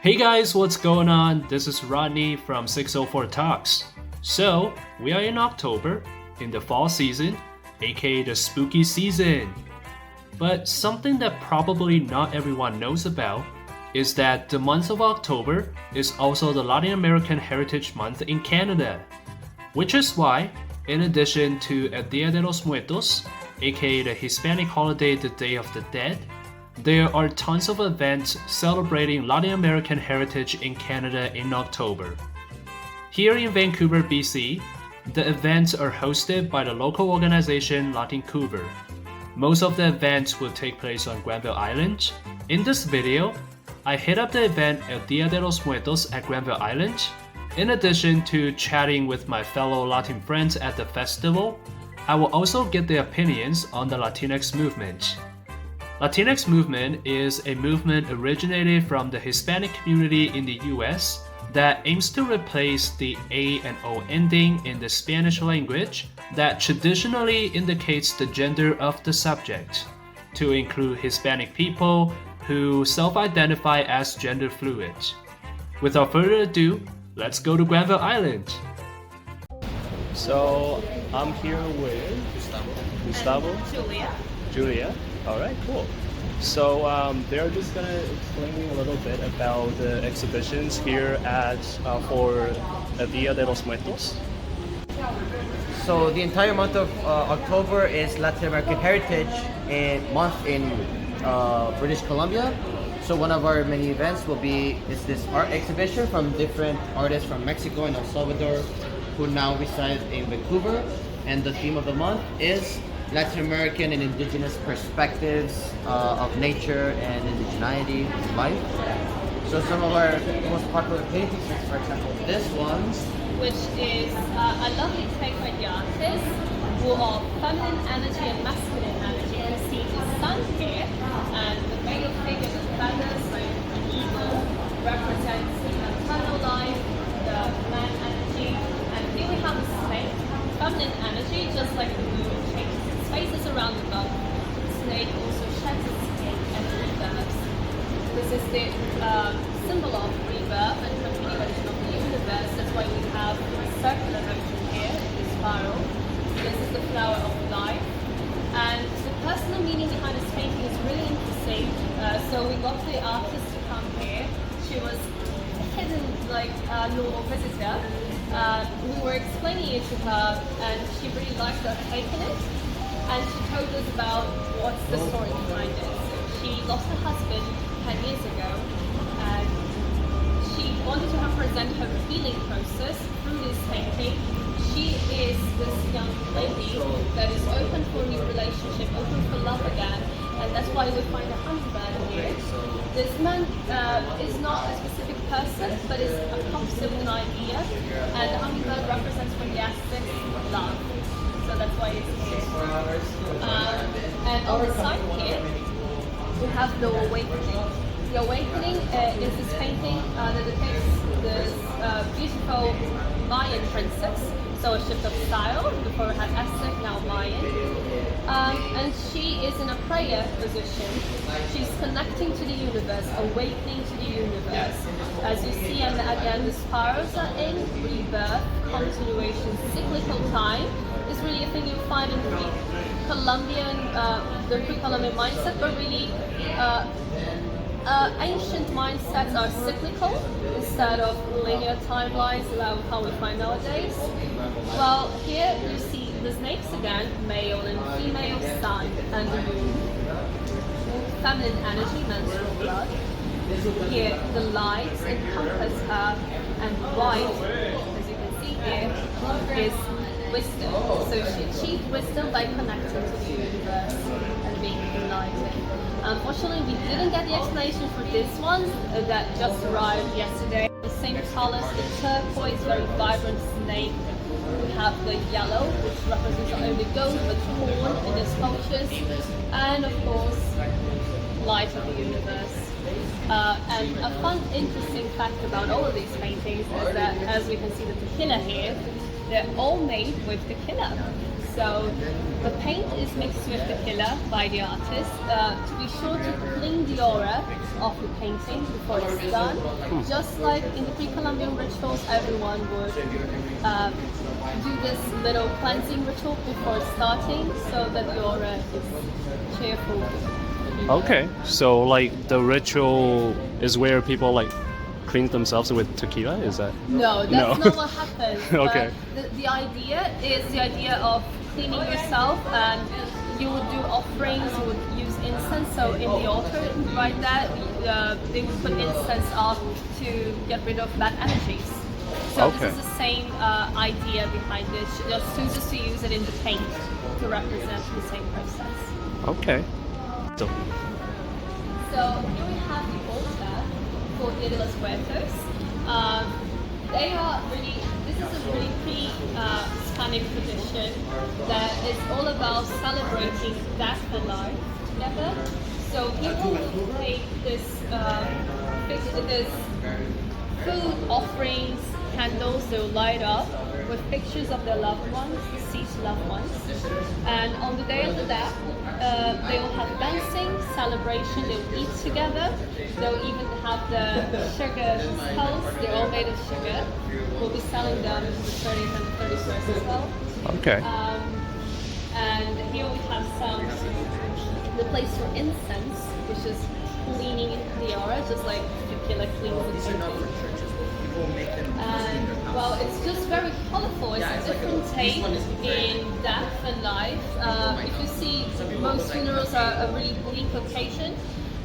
Hey guys, what's going on? This is Rodney from 604 Talks. So, we are in October, in the fall season, aka the spooky season. But something that probably not everyone knows about is that the month of October is also the Latin American Heritage Month in Canada. Which is why, in addition to el Día de los Muertos, aka the Hispanic holiday, the Day of the Dead, there are tons of events celebrating Latin American heritage in Canada in October. Here in Vancouver, BC, the events are hosted by the local organization Latinx. Most of the events will take place on Granville Island. In this video, I hit up the event El Día de los Muertos at Granville Island. In addition to chatting with my fellow Latin friends at the festival, I will also get their opinions on the Latinx movement. Latinx Movement is a movement originated from the Hispanic community in the US that aims to replace the A and O ending in the Spanish language that traditionally indicates the gender of the subject, to include Hispanic people who self-identify as gender fluid. Without further ado, let's go to Granville Island. So I'm here with Gustavo. Julia. All right, cool. So they're just gonna explain a little bit about the exhibitions here at for El Día de los Muertos. So the entire month of October is Latin American Heritage Month in British Columbia. So one of our many events will be this art exhibition from different artists from Mexico and El Salvador who now reside in Vancouver. And the theme of the month is Latin American and Indigenous perspectives of nature and Indigeneity life. So some of our most popular paintings, for example, this one, which is a lovely take by the artist, who of feminine energy and masculine energy. You can see the sun here, and the male figure with feathers like an eagle represents the maternal life, the man energy, and here we have a snake, feminine energy, just like the moon changes its phases around the month. The snake also sheds its skin and rebirths. This is the symbol of rebirth and continuation of the universe. That's why we have a circular motion here, the spiral. This is the flower of life. And the personal meaning behind this painting is really interesting. So we got the artist to come here. She was hidden like a normal visitor. We were explaining it to her, and she really liked our take on it. And she told us about what's the story behind it. So she lost her husband 10 years ago, and she wanted to represent her healing process through this painting. She is this young lady that is open for a new relationship, open for love again, and that's why we find a hummingbird here. This man is not a specific person, but is a concept, an idea, and the hummingbird represents from the aspect of love. So that's why it's here. And on the side here, we have the awakening. The awakening is this painting that depicts this beautiful Mayan princess. So a shift of style. Before we had Aztec, now Mayan. And she is in a prayer position. She's connecting to the universe, awakening to the universe. As you see, and again, the spirals are in rebirth, continuation, cyclical time. Is really a thing you find in Colombian, the pre-Columbian mindset, but really ancient mindsets are cyclical instead of linear timelines like how we find nowadays. Well, here you see the snakes again, male and female, sun and the moon. Feminine energy, menstrual blood. Here the lights encompass her, and white, as you can see here, is wisdom. So she achieved wisdom by connecting to the universe and being enlightened. Unfortunately, we didn't get the explanation for this one that just arrived yesterday. The same colors, the turquoise, very vibrant snake. We have the yellow, which represents not only gold but corn in its cultures, and of course, light of the universe. And a fun, interesting fact about all of these paintings is that, as we can see the tequila here, they're all made with tequila. So the paint is mixed with the pillar by the artist to be sure to clean the aura of the painting before it's done. Just like in the pre-Columbian rituals, everyone would do this little cleansing ritual before starting so that the aura is cheerful. Okay, so like the ritual is where people like clean themselves with tequila, is that? No, that's not what happens. Okay. The idea is the idea of cleaning yourself, and you would do offerings, you would use incense. So in the altar right there, they would put incense up to get rid of bad energies. So Okay. this is the same idea behind it, just to use it in the paint to represent the same process. Okay. So, So here we have the altar for Día de los Muertos. They are really, this is a really pre-Hispanic tradition that is all about celebrating death and life together. So people will take this food offerings, candles, they'll light up with pictures of their loved ones, deceased loved ones. And on the day of the death, they'll have dancing, celebration, they'll eat together. They'll even have the sugar skulls, they're all made of sugar. We'll be selling them the 30th and the 31st as well. okay. And here we have the place for incense, which is cleaning into the aura, just like tequila cleans the and well, it's just very colorful. It's a different take in death and life. If you see, most funerals are a really bleak occasion,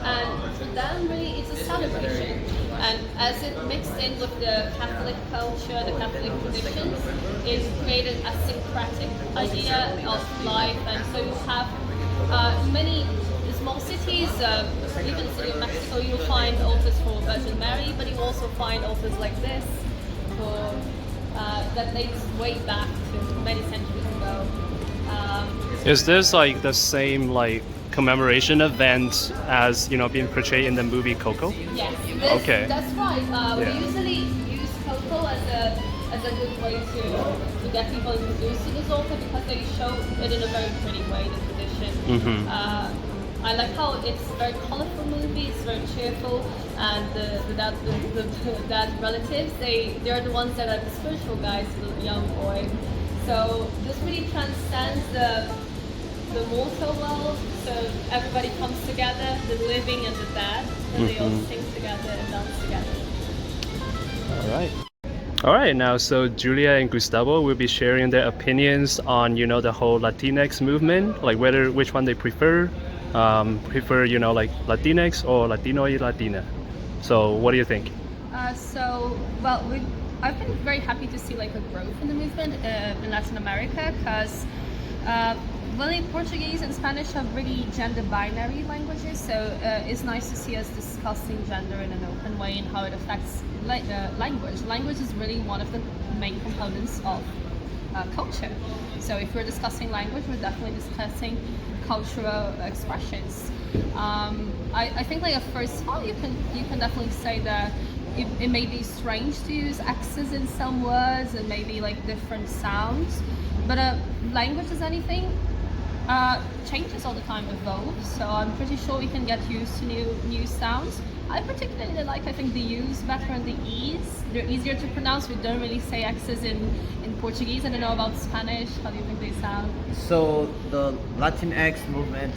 and for them, really, it's a celebration. And as it mixed in with the Catholic culture, the Catholic traditions, it's created a syncretic idea of life. And so you have many small cities, even the city of Mexico, you'll find altars for Virgin Mary, but you also find altars like this for that dates way back to many centuries ago. Is this like the same like commemoration event as being portrayed in the movie Coco? Yes, Okay. That's right. Yeah. We usually use Coco as a good way to get people introduced to this altar because they show it in a very pretty way, the tradition. I like how it's a very colorful movie, it's very cheerful, and the dad relatives, they're the ones that are the spiritual guides to the young boy. So this really transcends the mortal world, so everybody comes together, the living and the dead, and they all sing together and dance together. All right, now so Julia and Gustavo will be sharing their opinions on the whole Latinx movement, like which one they prefer, like Latinx or Latino y Latina. So what do you think? I've been very happy to see like a growth in the movement in Latin America because really Portuguese and Spanish are really gender binary languages, so it's nice to see us discussing gender in an open way and how it affects language. Language is really one of the main components of culture. So if we're discussing language, we're definitely discussing cultural expressions. I think like at first thought you can definitely say that it may be strange to use X's in some words and maybe like different sounds, but language is anything changes all the time, evolves. So I'm pretty sure we can get used to new sounds. I particularly like, I think, the U's better and the E's. They're easier to pronounce. We don't really say X's in Portuguese. I don't know about Spanish. How do you think they sound? So the Latinx movement,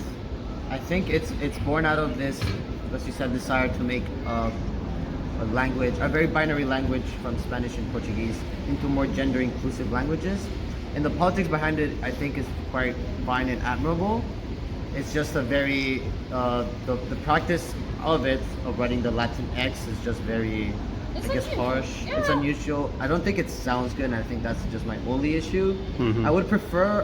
I think it's born out of this, as you said, desire to make a language, a very binary language from Spanish and Portuguese into more gender inclusive languages. And the politics behind it, I think, is quite fine and admirable. It's just a very, the practice of it, of writing the Latinx, is just very, It's I guess, unusual. harsh. Yeah. It's unusual. I don't think it sounds good, and I think that's just my only issue. I would prefer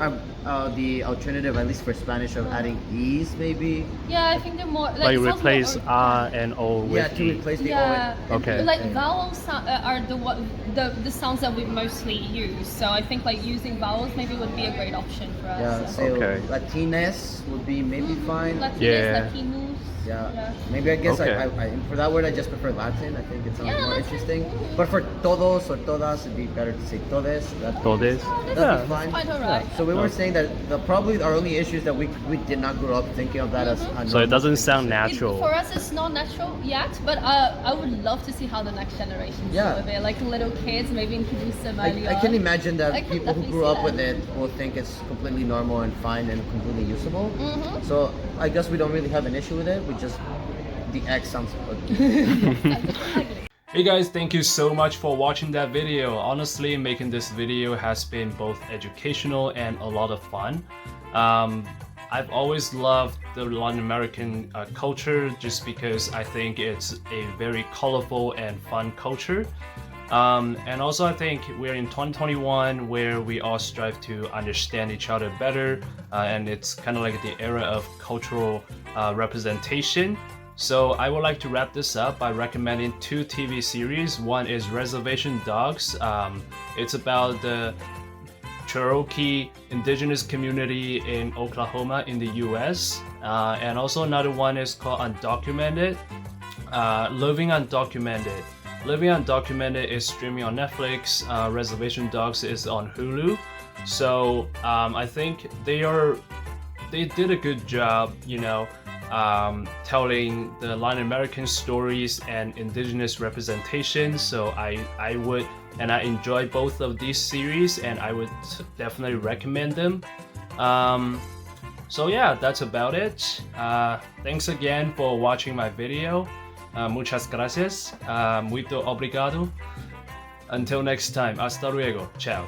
the alternative, at least for Spanish, of adding E's maybe. Yeah, I think they're more Like it sounds more replace R and O with Yeah, to E. replace the Yeah, O. Okay. Like vowels are the sounds that we mostly use. So I think like using vowels maybe would be a great option for us. Yeah, so Okay. Latines would be maybe fine. Latinos, Yeah. Latinos. Yeah. Maybe I guess Okay. I for that word I just prefer Latin. I think it sounds Yeah, more Latin. interesting. But for todos or todas, it'd be better to say todes. Todes. That'd be fine. Quite alright. So we were saying that probably our only issue is that we did not grow up thinking of that as a So it normal doesn't thing to sound say. natural. For us, it's not natural yet, but I would love to see how the next generation Yeah. deal with it. Like little kids, maybe introduce them early I on. can imagine that I can people who definitely grew see up with that. it will think it's completely normal and fine and completely usable. Mm-hmm. So I guess we don't really have an issue with it. We just the X sounds ugly. Hey guys, thank you so much for watching that video. Honestly, making this video has been both educational and a lot of fun. I've always loved the Latin American culture just because I think it's a very colorful and fun culture. And also I think we're in 2021 where we all strive to understand each other better, and it's kind of like the era of cultural representation. So I would like to wrap this up by recommending 2 TV series. One is Reservation Dogs. It's about the Cherokee Indigenous community in Oklahoma in the US. And also another one is called Undocumented. Living Undocumented. Living Undocumented is streaming on Netflix. Reservation Dogs is on Hulu. So I think they did a good job, telling the Latin American stories and Indigenous representation. So I would, and I enjoy both of these series, and I would definitely recommend them. So yeah, that's about it. Thanks again for watching my video. Muchas gracias. Muito obrigado. Until next time. Hasta luego. Ciao.